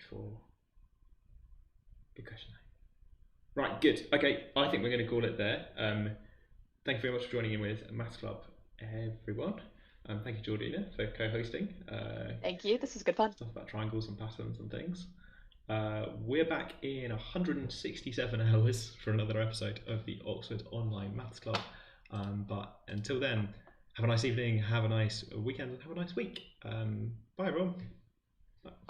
4. Good question. Right, good. Okay, I think we're going to call it there. Thank you very much for joining in with Maths Club, everyone. Thank you, Georgina, for co-hosting. Thank you. This was good fun. Stuff about triangles and patterns and things. We're back in 167 hours for another episode of the Oxford Online Maths Club. But until then, have a nice evening, have a nice weekend, and have a nice week. Bye, everyone. Bye.